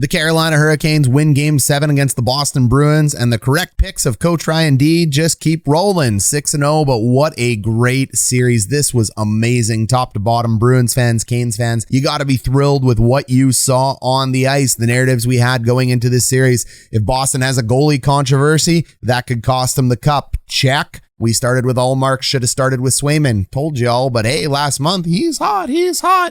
The Carolina Hurricanes win Game 7 against the Boston Bruins, and the correct picks of Coach Ryan D just keep rolling, 6-0, but what a great series. This was amazing, top to bottom. Bruins fans, Canes fans, you got to be thrilled with what you saw on the ice, the narratives we had going into this series. If Boston has a goalie controversy, that could cost them the cup. Check. We started with Ullmark, should have started with Swayman. Told y'all, but hey, last month, he's hot.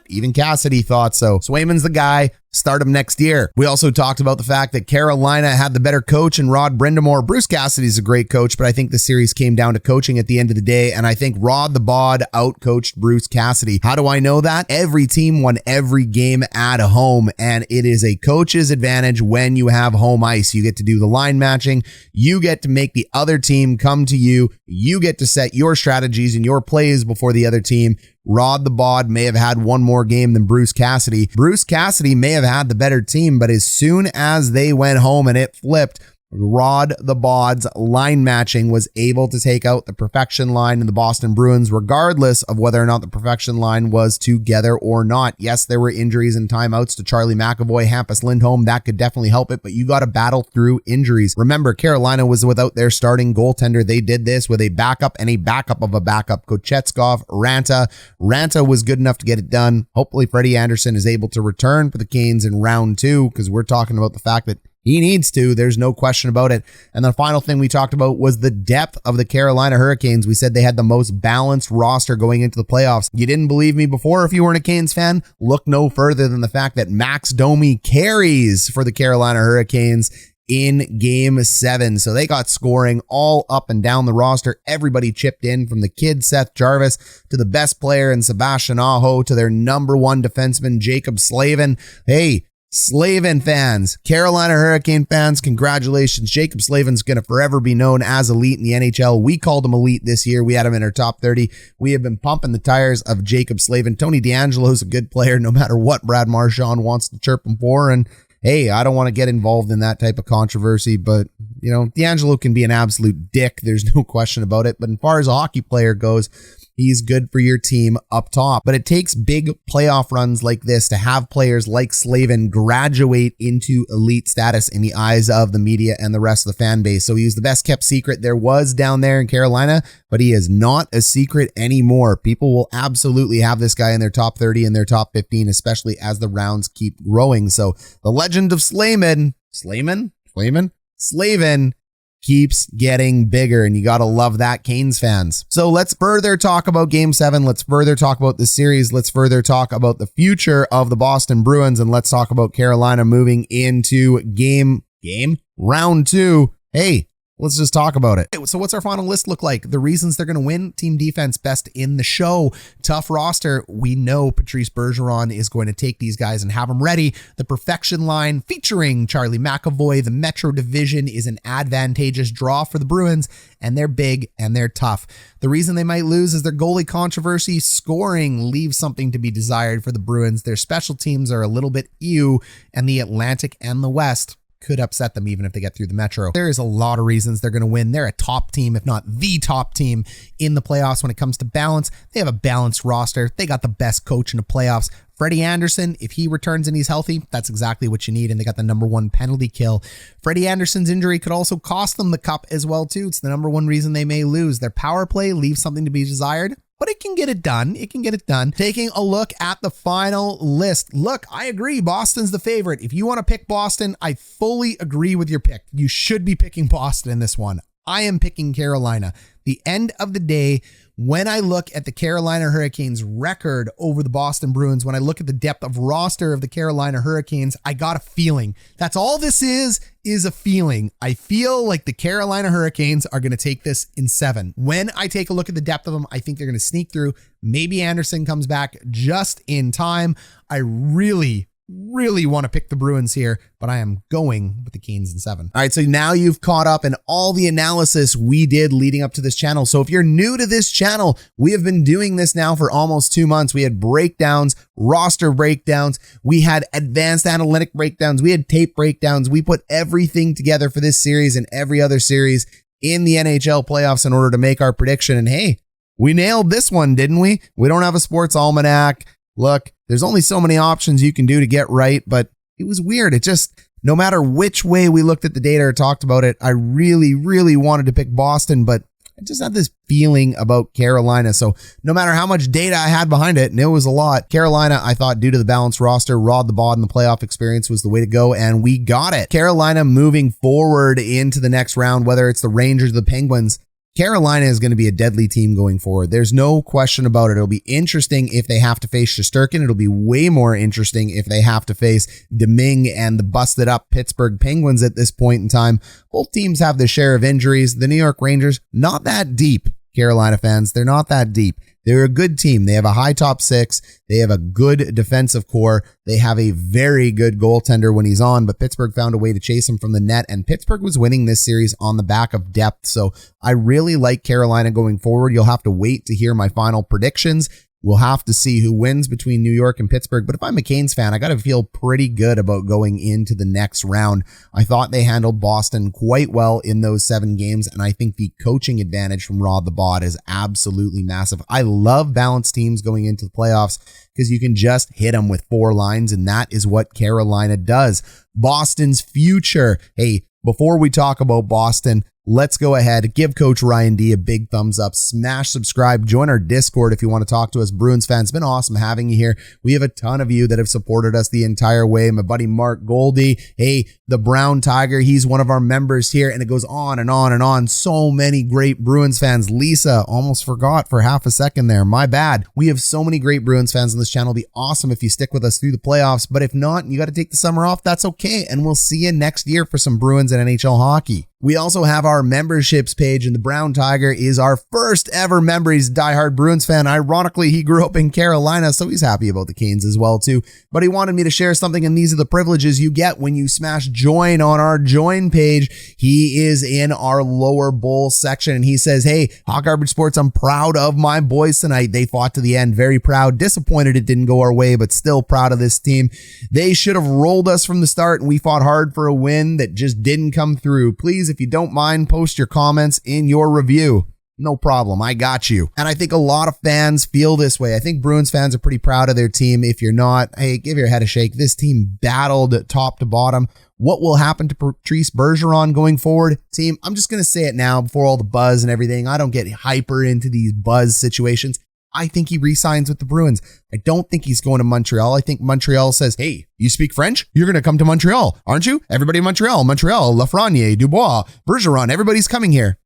Even Cassidy thought so. Swayman's the guy. Start him next year. We also talked about the fact that Carolina had the better coach in Rod Brind'Amour. Bruce Cassidy's a great coach, but I think the series came down to coaching at the end of the day, and I think Rod the Bod outcoached Bruce Cassidy. How do I know that? Every team won every game at home, and it is a coach's advantage when you have home ice. You get to do the line matching. You get to make the other team come to you. You get to set your strategies and your plays before the other team. Rod the Bod may have had one more game than Bruce Cassidy. Bruce Cassidy may have had the better team, but as soon as they went home and it flipped, Rod the Bod's line matching was able to take out the perfection line in the Boston Bruins, regardless of whether or not the perfection line was together or not. Yes, there were injuries and timeouts to Charlie McAvoy, Hampus Lindholm. That could definitely help it, but you got to battle through injuries. Remember, Carolina was without their starting goaltender. They did this with a backup and a backup of a backup. Kochetkov, Raanta. Raanta was good enough to get it done. Hopefully, Freddie Andersen is able to return for the Canes in round 2, because we're talking about the fact that he needs to. There's no question about it. And the final thing we talked about was the depth of the Carolina Hurricanes. We said they had the most balanced roster going into the playoffs. You didn't believe me before if you weren't a Canes fan? Look no further than the fact that Max Domi carries for the Carolina Hurricanes in Game 7. So they got scoring all up and down the roster. Everybody chipped in, from the kid Seth, Jarvis, to the best player in Sebastian to their number one defenseman, Jacob Slavin. Hey, Slavin fans, Carolina Hurricane fans, congratulations. Jacob Slavin's going to forever be known as elite in the NHL. We called him elite this year. We had him in our top 30. We have been pumping the tires of Jacob Slavin. Tony Deangelo is a good player no matter what Brad Marchand wants to chirp him for. And hey, I don't want to get involved in that type of controversy, but you know, Deangelo can be an absolute dick. There's no question about it. But as far as a hockey player goes, he's good for your team up top. But it takes big playoff runs like this to have players like Slavin graduate into elite status in the eyes of the media and the rest of the fan base. So he was the best kept secret there was down there in Carolina, but he is not a secret anymore. People will absolutely have this guy in their top 30 and their top 15, especially as the rounds keep growing. So the legend of Slavin keeps getting bigger, and you got to love that, Canes fans. So let's further talk about Game 7. Let's further talk about the series. Let's further talk about the future of the Boston Bruins, and let's talk about Carolina moving into round 2. Hey, let's just talk about it. So what's our final list look like? The reasons they're going to win: team defense, best in the show, tough roster. We know Patrice Bergeron is going to take these guys and have them ready. The perfection line featuring Charlie McAvoy. The Metro Division is an advantageous draw for the Bruins, and they're big and they're tough. The reason they might lose is their goalie controversy. Scoring leaves something to be desired for the Bruins. Their special teams are a little bit ew, and the Atlantic and the West could upset them even if they get through the Metro. There is a lot of reasons they're going to win. They're a top team, if not the top team in the playoffs when it comes to balance. They have a balanced roster. They got the best coach in the playoffs. Freddie Andersen, if he returns and he's healthy, that's exactly what you need, and they got the number one penalty kill. Freddie Andersen's injury could also cost them the cup as well, too. It's the number one reason they may lose. Their power play leaves something to be desired, but it can get it done. Taking a look at the final list. Look, I agree. Boston's the favorite. If you want to pick Boston, I fully agree with your pick. You should be picking Boston in this one. I am picking Carolina. The end of the day, when I look at the Carolina Hurricanes record over the Boston Bruins, when I look at the depth of roster of the Carolina Hurricanes, I got a feeling. That's all this is a feeling. I feel like the Carolina Hurricanes are going to take this in 7. When I take a look at the depth of them, I think they're going to sneak through. Maybe Andersen comes back just in time. I really want to pick the Bruins here, but I am going with the Canes in 7. All right, so now you've caught up in all the analysis we did leading up to this channel. So if you're new to this channel, we have been doing this now for almost 2 months. We had breakdowns, roster breakdowns. We had advanced analytic breakdowns. We had tape breakdowns. We put everything together for this series and every other series in the NHL playoffs in order to make our prediction. And hey, we nailed this one, didn't we? We don't have a sports almanac. Look, there's only so many options you can do to get right, but it was weird. It just, no matter which way we looked at the data or talked about it, I really, really wanted to pick Boston, but I just had this feeling about Carolina. So no matter how much data I had behind it, and it was a lot, Carolina, I thought due to the balanced roster, Rod the Bod and the playoff experience was the way to go, and we got it. Carolina moving forward into the next round, whether it's the Rangers or the Penguins, Carolina is going to be a deadly team going forward. There's no question about it. It'll be interesting if they have to face Shesterkin. It'll be way more interesting if they have to face Domi and the busted up Pittsburgh Penguins at this point in time. Both teams have their share of injuries. The New York Rangers, not that deep, Carolina fans. They're not that deep. They're a good team. They have a high top six. They have a good defensive core. They have a very good goaltender when he's on, but Pittsburgh found a way to chase him from the net, and Pittsburgh was winning this series on the back of depth. So I really like Carolina going forward. You'll have to wait to hear my final predictions. We'll have to see who wins between New York and Pittsburgh. But if I'm a Canes fan, I got to feel pretty good about going into the next round. I thought they handled Boston quite well in those 7 games, and I think the coaching advantage from Rod the Bod is absolutely massive. I love balanced teams going into the playoffs because you can just hit them with 4 lines, and that is what Carolina does. Boston's future. Hey, before we talk about Boston, let's go ahead, give Coach Ryan D a big thumbs up, smash subscribe, join our Discord if you want to talk to us. Bruins fans, it's been awesome having you here. We have a ton of you that have supported us the entire way. My buddy Mark Goldie, hey, the Brown Tiger, he's one of our members here, and it goes on and on and on. So many great Bruins fans. Lisa, almost forgot for half a second there. My bad. We have so many great Bruins fans on this channel. It'll be awesome if you stick with us through the playoffs, but if not, you got to take the summer off. That's okay, and we'll see you next year for some Bruins and NHL hockey. We also have our memberships page, and the Brown Tiger is our first ever member. He's a diehard Bruins fan. Ironically, he grew up in Carolina, so he's happy about the Canes as well too. But he wanted me to share something, and these are the privileges you get when you smash join on our join page. He is in our lower bowl section, and he says, hey, Hot Garbage Sports, I'm proud of my boys tonight. They fought to the end. Very proud. Disappointed it didn't go our way, but still proud of this team. They should have rolled us from the start, and we fought hard for a win that just didn't come through. Please, if you don't mind, post your comments in your review. No problem. I got you. And I think a lot of fans feel this way. I think Bruins fans are pretty proud of their team. If you're not, hey, give your head a shake. This team battled top to bottom. What will happen to Patrice Bergeron going forward? Team, I'm just going to say it now before all the buzz and everything. I don't get hyper into these buzz situations. I think he re-signs with the Bruins. I don't think he's going to Montreal. I think Montreal says, hey, you speak French? You're going to come to Montreal, aren't you? Everybody in Montreal, Lafreniere, Dubois, Bergeron, everybody's coming here.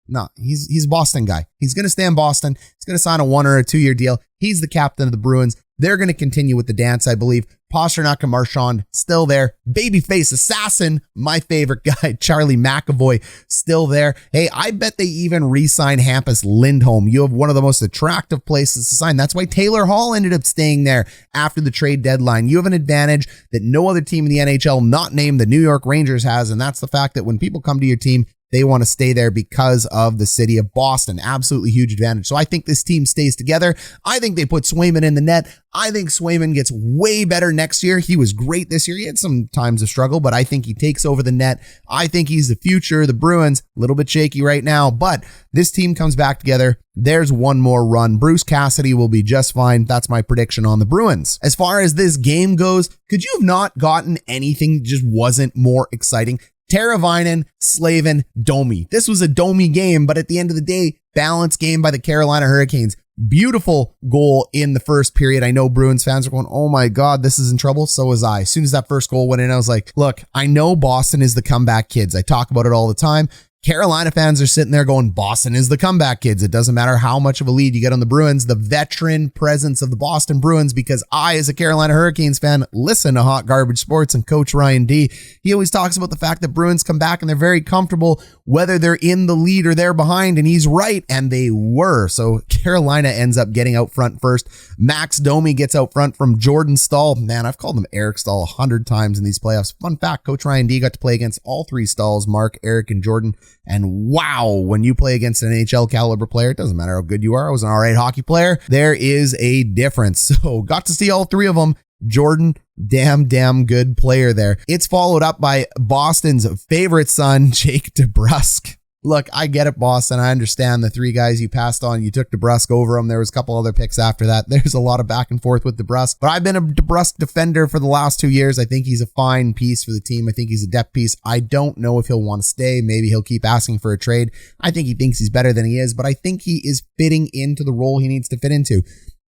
No, he's a Boston guy. He's going to stay in Boston. He's going to sign a 1 or a 2 year deal. He's the captain of the Bruins. They're going to continue with the dance, I believe. Pastrnak and Marchand still there. Babyface assassin, my favorite guy, Charlie McAvoy, still there. Hey, I bet they even re-sign Hampus Lindholm. You have one of the most attractive places to sign. That's why Taylor Hall ended up staying there after the trade deadline. You have an advantage that no other team in the NHL, not named the New York Rangers, has, and that's the fact that when people come to your team, they want to stay there because of the city of Boston. Absolutely huge advantage. So I think this team stays together. I think they put Swayman in the net. I think Swayman gets way better next year. He was great this year. He had some times of struggle, but I think he takes over the net. I think he's the future. The Bruins, a little bit shaky right now, but this team comes back together. There's one more run. Bruce Cassidy will be just fine. That's my prediction on the Bruins. As far as this game goes, could you have not gotten anything that just wasn't more exciting? Teravainen, Slavin, Domi. This was a Domi game, but at the end of the day, balanced game by the Carolina Hurricanes. Beautiful goal in the first period. I know Bruins fans are going, oh my God, this is in trouble. So was I. As soon as that first goal went in, I was like, look, I know Boston is the comeback kids. I talk about it all the time. Carolina fans are sitting there going, Boston is the comeback kids. It doesn't matter how much of a lead you get on the Bruins, the veteran presence of the Boston Bruins, because I, as a Carolina Hurricanes fan, listen to Hot Garbage Sports and Coach Ryan D. He always talks about the fact that Bruins come back and they're very comfortable whether they're in the lead or they're behind, and he's right, and they were. So Carolina ends up getting out front first. Max Domi gets out front from Jordan Staal. Man, I've called him Eric Staal 100 times in these playoffs. Fun fact, Coach Ryan D got to play against all 3 Staals, Mark, Eric, and Jordan. And wow, when you play against an NHL caliber player, it doesn't matter how good you are. I was an all right hockey player. There is a difference. So got to see all 3 of them. Jordan, damn good player there. It's followed up by Boston's favorite son, Jake DeBrusk. Look, I get it, Boston. I understand the 3 guys you passed on. You took DeBrusk over them. There was a couple other picks after that. There's a lot of back and forth with DeBrusk, but I've been a DeBrusk defender for the last 2 years. I think he's a fine piece for the team. I think he's a depth piece. I don't know if he'll want to stay. Maybe he'll keep asking for a trade. I think he thinks he's better than he is, but I think he is fitting into the role he needs to fit into.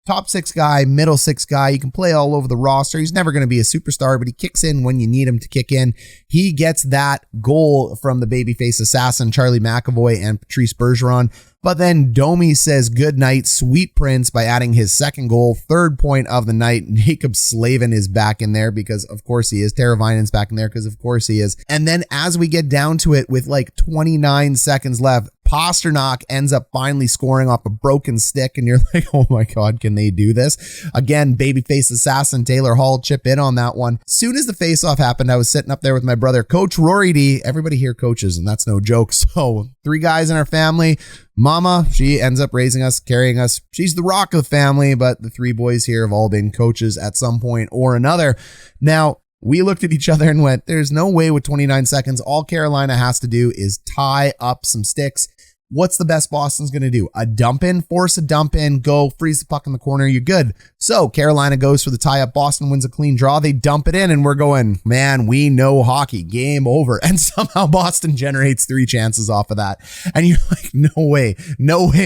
Top 6 guy, middle 6 guy. You can play all over the roster. He's never going to be a superstar, but he kicks in when you need him to kick in. He gets that goal from the babyface assassin, Charlie McAvoy and Patrice Bergeron. But then Domi says goodnight, sweet prince, by adding his second goal, 3rd point of the night. Jacob Slavin is back in there because of course he is. Teravainen's back in there because of course he is. And then as we get down to it with like 29 seconds left, Pastrnak ends up finally scoring off a broken stick, and you're like, oh my God, can they do this? Again, babyface assassin Taylor Hall chip in on that one. Soon as the faceoff happened, I was sitting up there with my brother, Coach Rory D. Everybody here coaches, and that's no joke. So 3 guys in our family. Mama, she ends up raising us, carrying us. She's the rock of the family, but the 3 boys here have all been coaches at some point or another. Now, we looked at each other and went, there's no way with 29 seconds. All Carolina has to do is tie up some sticks. What's the best Boston's going to do? A dump in, force a dump in, go freeze the puck in the corner. You're good. So Carolina goes for the tie up. Boston wins a clean draw. They dump it in and we're going, man, we know hockey, game over. And somehow Boston generates 3 chances off of that. And you're like, no way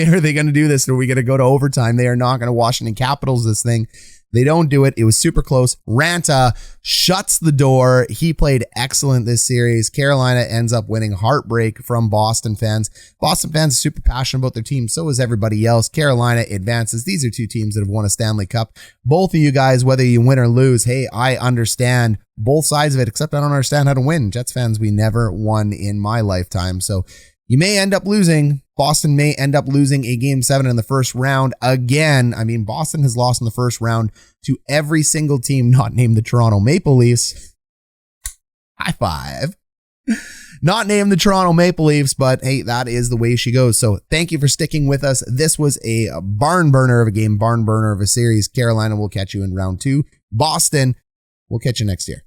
are they going to do this? Are we going to go to overtime? They are not going to Washington Capitals this thing. They don't do it. It was super close. Raanta shuts the door. He played excellent this series. Carolina ends up winning. Heartbreak from Boston fans. Boston fans are super passionate about their team. So is everybody else. Carolina advances. These are 2 teams that have won a Stanley Cup. Both of you guys, whether you win or lose, hey, I understand both sides of it, except I don't understand how to win. Jets fans, we never won in my lifetime. So you may end up losing. Boston may end up losing a Game 7 in the first round again. I mean, Boston has lost in the first round to every single team not named the Toronto Maple Leafs. High five. Not named the Toronto Maple Leafs, but hey, that is the way she goes. So thank you for sticking with us. This was a barn burner of a game, barn burner of a series. Carolina will catch you in round 2. Boston, we'll catch you next year.